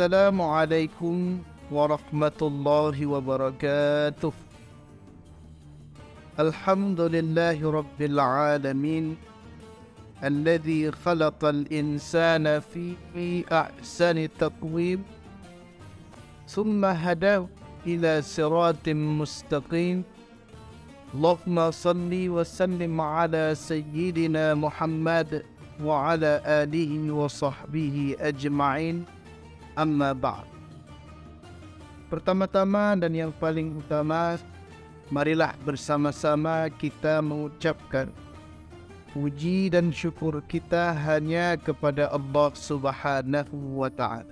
Assalamualaikum warahmatullahi wabarakatuh. Alhamdulillahi rabbil alamin, alladhi khalaqal insana fi ahsani taqwim, thumma hadahu ila siratim mustaqim. Allahumma salli wa sallim ala sayyidina Muhammad wa ala alihi wa sahbihi ajma'in. Amma ba'd. Pertama-tama dan yang paling utama, marilah bersama-sama kita mengucapkan puji dan syukur kita hanya kepada Allah Subhanahu wa ta'ala,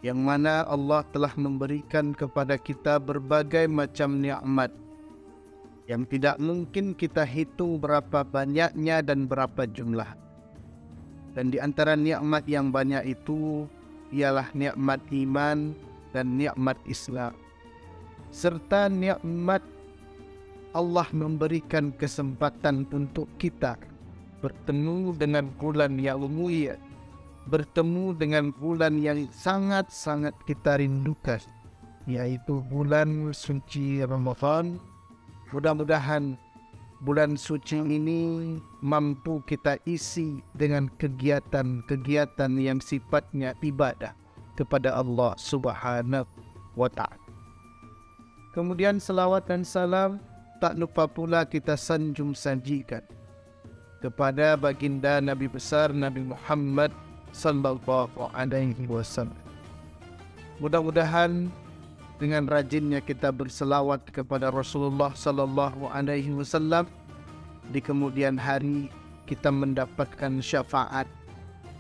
yang mana Allah telah memberikan kepada kita berbagai macam nikmat yang tidak mungkin kita hitung berapa banyaknya dan berapa jumlah. Dan di antara nikmat yang banyak itu ialah nikmat iman dan nikmat Islam, serta nikmat Allah memberikan kesempatan untuk kita bertemu dengan bulan yang mulia, bertemu dengan bulan yang sangat-sangat kita rindukan, yaitu bulan suci Ramadan. Mudah-mudahan bulan suci ini mampu kita isi dengan kegiatan-kegiatan yang sifatnya ibadah kepada Allah Subhanahu wa ta'ala. Kemudian salawat dan salam tak lupa pula kita sanjung-sanjikan kepada baginda Nabi besar Nabi Muhammad sallallahu alaihi wasallam. Mudah-mudahan dengan rajinnya kita berselawat kepada Rasulullah sallallahu alaihi wasallam, di kemudian hari kita mendapatkan syafaat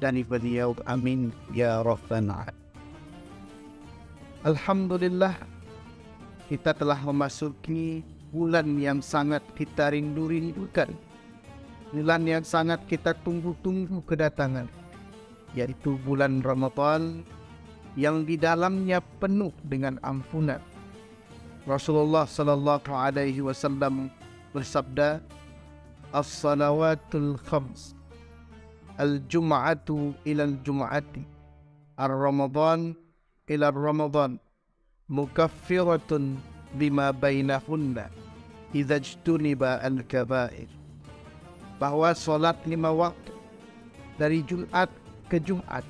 dari beliau. Amin ya rabbal alamin. Alhamdulillah, kita telah memasuki bulan yang sangat kita rindu-rindukan, bulan yang sangat kita tunggu-tunggu kedatangan, yaitu bulan Ramadan yang di dalamnya penuh dengan ampunan. Rasulullah sallallahu alaihi wasallam bersabda, "As-salawatul khams, al-jum'atu ila al-jum'ati, ar-ramadan ila ar-ramadan, mukaffiratun bima bainahunna idza ijtuniba al-kaba'ir." Bahwa solat 5 waktu dari Jumat ke Jumat,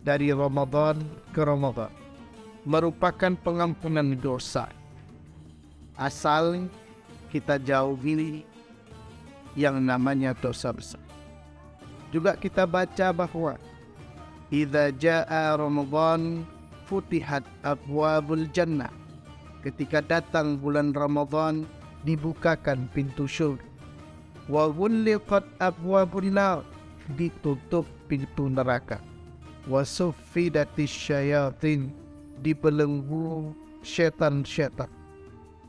dari Ramadan ke Ramadan, merupakan pengampunan dosa, asal kita jauhi yang namanya dosa besar. Juga kita baca bahwa idza jaa Ramadan futihat abwabul jannah, ketika datang bulan Ramadan dibukakan pintu syurga. Wa ghulliqat abwabun nar, ditutup pintu neraka. Wa suffidatis syayatin, dibelenggu syaitan-syaitan.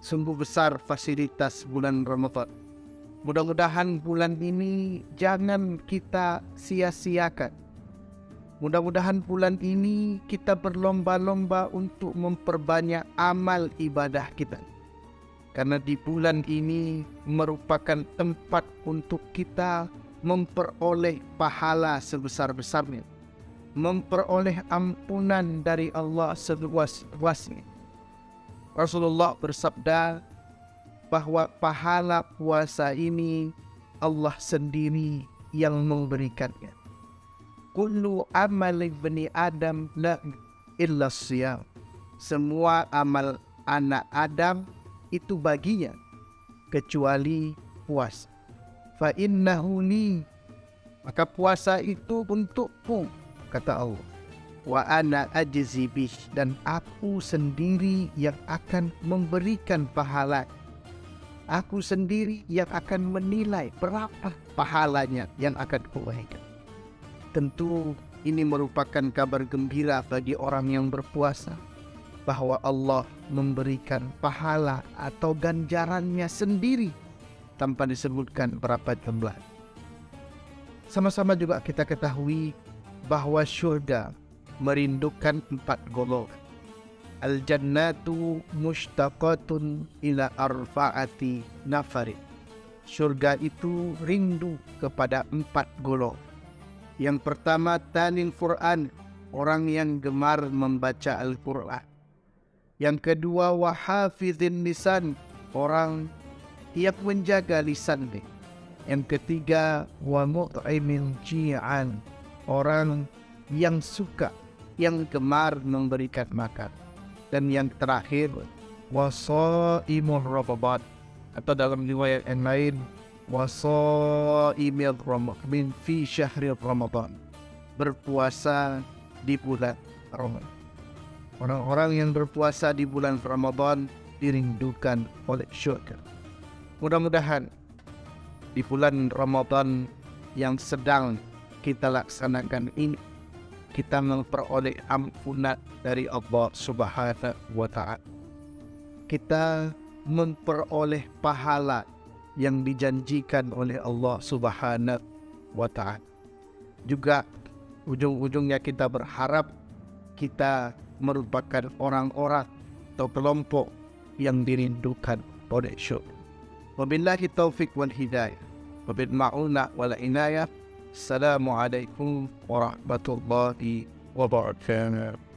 Sungguh besar fasilitas bulan Ramadan. Mudah-mudahan bulan ini jangan kita sia-siakan. Mudah-mudahan bulan ini kita berlomba-lomba untuk memperbanyak amal ibadah kita, karena di bulan ini merupakan tempat untuk kita memperoleh pahala sebesar-besarnya, memperoleh ampunan dari Allah seluas-luasnya. Rasulullah bersabda bahwa pahala puasa ini Allah sendiri yang memberikannya. Kullu amali bani Adam la illa siyam. Semua amal anak Adam itu baginya kecuali puasa. Fa innahu li, maka puasa itu untukku, kata Allah. Wa ana ajzi bih, dan aku sendiri yang akan memberikan pahala. Aku sendiri yang akan menilai berapa pahalanya yang akan kuberikan. Tentu ini merupakan kabar gembira bagi orang yang berpuasa, bahwa Allah memberikan pahala atau ganjarannya sendiri tanpa disebutkan berapa jumlah. Sama-sama juga kita ketahui bahwa syurga merindukan 4 golongan. Al-jannatu mushtaqatun ila arfa'ati nafarin. Syurga itu rindu kepada 4 golongan. Yang pertama, tanil Quran, orang yang gemar membaca Al-Quran. Yang kedua, wa hafizin lisan, orang yang menjaga lisan dia. Yang ketiga, wa mut'imil ji'an, orang yang suka, yang gemar memberikan makan. Dan yang terakhir, wa shaimur Ramadan, atau dalam riwayat yang lain, wa shaimil Ramadan fi syahri Ramadan, berpuasa di bulan Ramadan. Orang-orang yang berpuasa di bulan Ramadan dirindukan oleh syurga. Mudah-mudahan di bulan Ramadan yang sedang kita laksanakan ini, kita memperoleh ampunan dari Allah Subhanahu wa Ta'ala. Kita memperoleh pahala yang dijanjikan oleh Allah Subhanahu wa Ta'ala. Juga ujung-ujungnya kita berharap kita merupakan orang-orang atau kelompok yang dirindukan oleh syurga. Wabillahi taufiq wal hidayah. Wabil ma'unah wal inayah. Assalamualaikum warahmatullahi wabarakatuh.